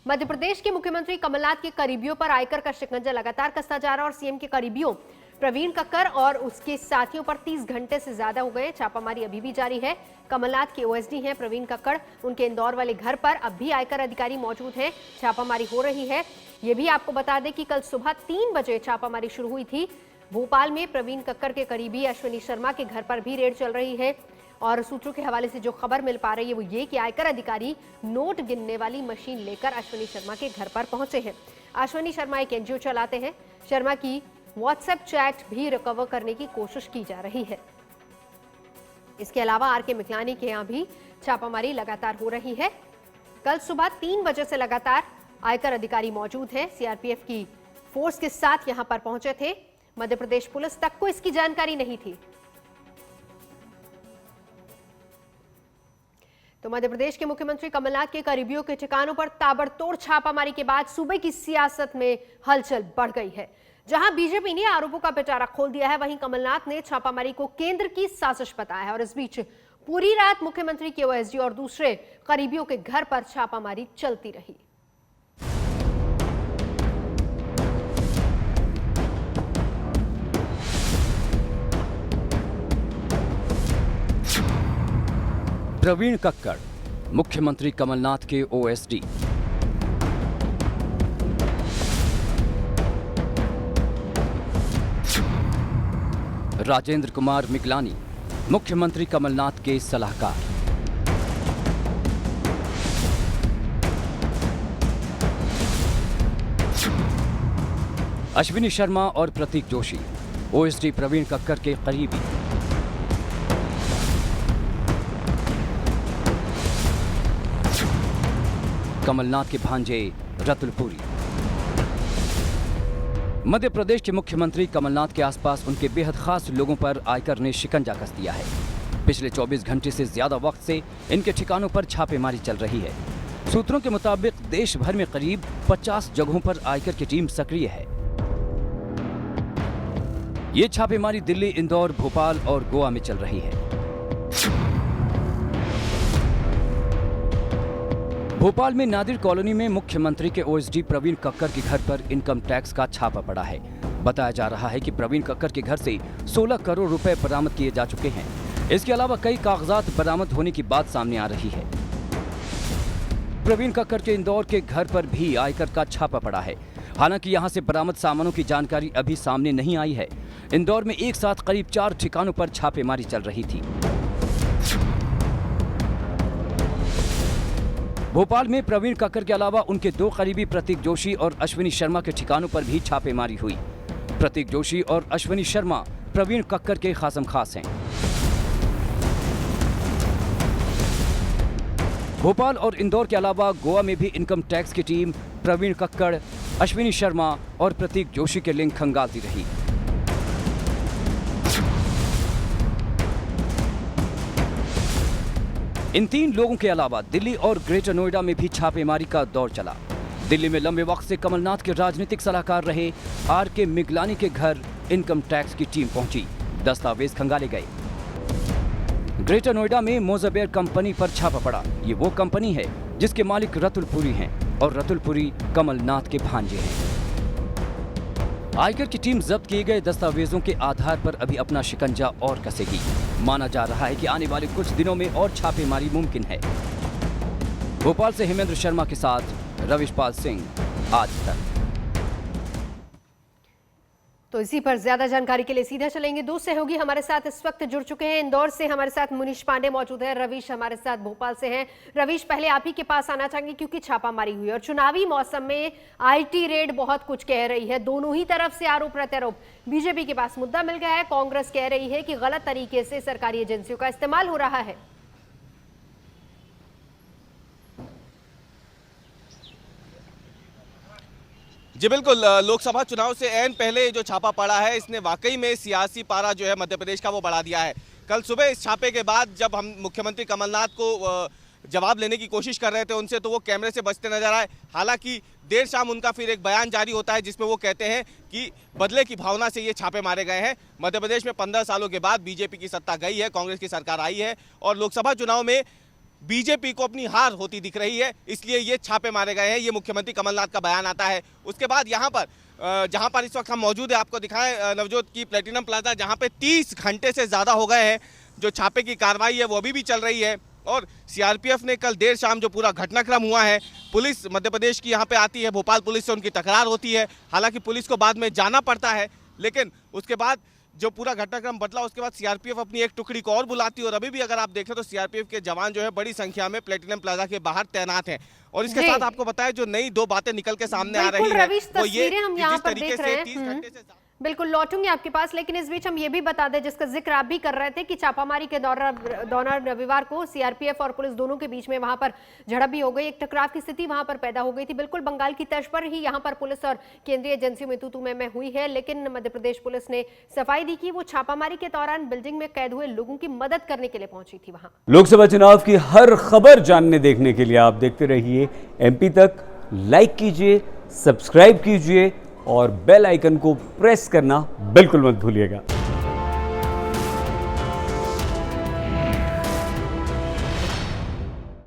मध्य प्रदेश के मुख्यमंत्री कमलनाथ के करीबियों पर आयकर का शिकंजा लगातार कसता जा रहा है और सीएम के करीबियों प्रवीण कक्कर और उसके साथियों पर 30 घंटे से ज्यादा हो गए। छापामारी अभी भी जारी है। कमलनाथ के ओएसडी हैं प्रवीण कक्कर, उनके इंदौर वाले घर पर अब भी आयकर अधिकारी मौजूद हैं। छापामारी हो रही है। ये भी आपको बता दें कि कल सुबह 3 बजे छापामारी शुरू हुई थी। भोपाल में प्रवीण कक्कर के करीबी अश्विनी शर्मा के घर पर भी रेड चल रही है और सूत्रों के हवाले से जो खबर मिल पा रही है वो ये कि आयकर अधिकारी नोट गिनने वाली मशीन लेकर अश्विनी शर्मा के घर पर पहुंचे हैं। अश्विनी शर्मा एक एनजीओ चलाते हैं। शर्मा की व्हाट्सएप चैट भी रिकवर करने की कोशिश की जा रही है। इसके अलावा आर के मिगलानी के यहां भी छापामारी लगातार हो रही है। कल सुबह 3 बजे से लगातार आयकर अधिकारी मौजूद हैं। सीआरपीएफ की फोर्स के साथ यहां पर पहुंचे थे। मध्य प्रदेश पुलिस तक को इसकी जानकारी नहीं थी। तो मध्य प्रदेश के मुख्यमंत्री कमलनाथ के करीबियों के ठिकानों पर ताबड़तोड़ छापामारी के बाद सूबे की सियासत में हलचल बढ़ गई है। जहां बीजेपी ने आरोपों का पिटारा खोल दिया है, वहीं कमलनाथ ने छापामारी को केंद्र की साजिश बताया है और इस बीच पूरी रात मुख्यमंत्री के ओएसडी और दूसरे करीबियों के घर पर छापामारी चलती रही। प्रवीण कक्कड़, मुख्यमंत्री कमलनाथ के ओएसडी। राजेंद्र कुमार मिगलानी, मुख्यमंत्री कमलनाथ के सलाहकार। अश्विनी शर्मा और प्रतीक जोशी, ओएसडी प्रवीण कक्कड़ के करीबी। कमलनाथ के भांजे रतुल पुरी। मध्य प्रदेश के मुख्यमंत्री कमलनाथ के आसपास उनके बेहद खास लोगों पर आयकर ने शिकंजा कस दिया है। पिछले 24 घंटे से ज्यादा वक्त से इनके ठिकानों पर छापेमारी चल रही है। सूत्रों के मुताबिक देश भर में करीब 50 जगहों पर आयकर की टीम सक्रिय है। ये छापेमारी दिल्ली, इंदौर, भोपाल और गोवा में चल रही है। भोपाल में नादिर कॉलोनी में मुख्यमंत्री के ओएसडी प्रवीण कक्कड़ के घर पर इनकम टैक्स का छापा पड़ा है। बताया जा रहा है कि प्रवीण कक्कड़ के घर से 16 करोड़ रुपए बरामद किए जा चुके हैं। इसके अलावा कई कागजात बरामद होने की बात सामने आ रही है। प्रवीण कक्कड़ के इंदौर के घर पर भी आयकर का छापा पड़ा है। हालांकि यहां से बरामद सामानों की जानकारी अभी सामने नहीं आई है। इंदौर में एक साथ करीब 4 ठिकानों पर छापेमारी चल रही थी। भोपाल में प्रवीण कक्कड़ के अलावा उनके 2 करीबी प्रतीक जोशी और अश्विनी शर्मा के ठिकानों पर भी छापेमारी हुई। प्रतीक जोशी और अश्विनी शर्मा प्रवीण कक्कड़ के खासम खास हैं। भोपाल और इंदौर के अलावा गोवा में भी इनकम टैक्स की टीम प्रवीण कक्कड़, अश्विनी शर्मा और प्रतीक जोशी के लिंक खंगालती रही। इन 3 लोगों के अलावा दिल्ली और ग्रेटर नोएडा में भी छापेमारी का दौर चला। दिल्ली में लंबे वक्त से कमलनाथ के राजनीतिक सलाहकार रहे आर के मिगलानी के घर इनकम टैक्स की टीम पहुंची। दस्तावेज खंगाले गए। ग्रेटर नोएडा में मोज़ेबेर कंपनी पर छापा पड़ा। ये वो कंपनी है जिसके मालिक रतुल पुरी हैं और रतुल पुरी कमलनाथ के भांजे हैं। आयकर की टीम जब्त किए गए दस्तावेजों के आधार पर अभी अपना शिकंजा और कसेगी। माना जा रहा है कि आने वाले कुछ दिनों में और छापेमारी मुमकिन है। भोपाल से हेमेंद्र शर्मा के साथ रविशपाल सिंह, आज तक। तो इसी पर ज्यादा जानकारी के लिए सीधा चलेंगे। 2 सहयोगी हमारे साथ इस वक्त जुड़ चुके हैं। इंदौर से हमारे साथ मुनीश पांडे मौजूद है। रवीश हमारे साथ भोपाल से हैं। रवीश, पहले आप ही के पास आना चाहेंगे क्योंकि छापामारी हुई और चुनावी मौसम में आईटी रेड बहुत कुछ कह रही है। दोनों ही तरफ से आरोप प्रत्यारोप। बीजेपी के पास मुद्दा मिल गया है। कांग्रेस कह रही है कि गलत तरीके से सरकारी एजेंसियों का इस्तेमाल हो रहा है। जी बिल्कुल, लोकसभा चुनाव से ऐन पहले जो छापा पड़ा है इसने वाकई में सियासी पारा जो है मध्य प्रदेश का वो बढ़ा दिया है। कल सुबह इस छापे के बाद जब हम मुख्यमंत्री कमलनाथ को जवाब लेने की कोशिश कर रहे थे उनसे, तो वो कैमरे से बचते नजर आए। हालांकि देर शाम उनका फिर एक बयान जारी होता है जिसमें वो कहते हैं कि बदले की भावना से ये छापे मारे गए हैं। मध्य प्रदेश में 15 सालों के बाद बीजेपी की सत्ता गई है, कांग्रेस की सरकार आई है और लोकसभा चुनाव में बीजेपी को अपनी हार होती दिख रही है, इसलिए ये छापे मारे गए हैं। ये मुख्यमंत्री कमलनाथ का बयान आता है। उसके बाद यहाँ पर जहाँ पर इस वक्त हम मौजूद है, आपको दिखाएं नवजोत की प्लेटिनम प्लाजा, जहाँ पे 30 घंटे से ज़्यादा हो गए हैं जो छापे की कार्रवाई है वो अभी भी चल रही है। और सीआरपीएफ ने कल देर शाम जो पूरा घटनाक्रम हुआ है, पुलिस मध्य प्रदेश की यहाँ पे आती है, भोपाल पुलिस से उनकी टकरार होती है। हालांकि पुलिस को बाद में जाना पड़ता है, लेकिन उसके बाद जो पूरा घटनाक्रम बदला, उसके बाद सीआरपीएफ अपनी एक टुकड़ी को और बुलाती है। और अभी भी अगर आप देखें तो सीआरपीएफ के जवान जो है बड़ी संख्या में प्लेटिनम प्लाजा के बाहर तैनात हैं। और इसके साथ आपको बताया जो नई 2 बातें निकल के सामने आ रही है वो ये हम यहाँ पर तरीके देख रहे से हैं। 30 घंटे से बिल्कुल लौटूंगी आपके पास, लेकिन इस बीच हम ये भी बता दें, जिसका जिक्र आप भी कर रहे थे कि छापामारी के दौरान रविवार को सीआरपीएफ और पुलिस दोनों के बीच में वहां पर झड़प भी हो गई, एक टकराव की स्थिति वहां पर पैदा हो गई थी। बिल्कुल बंगाल की तर्ज पर ही यहां पर पुलिस और केंद्रीय एजेंसियों में तू मैं हुई है, लेकिन मध्य प्रदेश पुलिस ने सफाई दी कि वो छापामारी के दौरान बिल्डिंग में कैद हुए लोगों की मदद करने के लिए पहुंची थी वहां। लोकसभा चुनाव की हर खबर जानने देखने के लिए आप देखते रहिए एमपी तक। लाइक कीजिए, सब्सक्राइब कीजिए और बेल आइकन को प्रेस करना बिल्कुल मत भूलिएगा।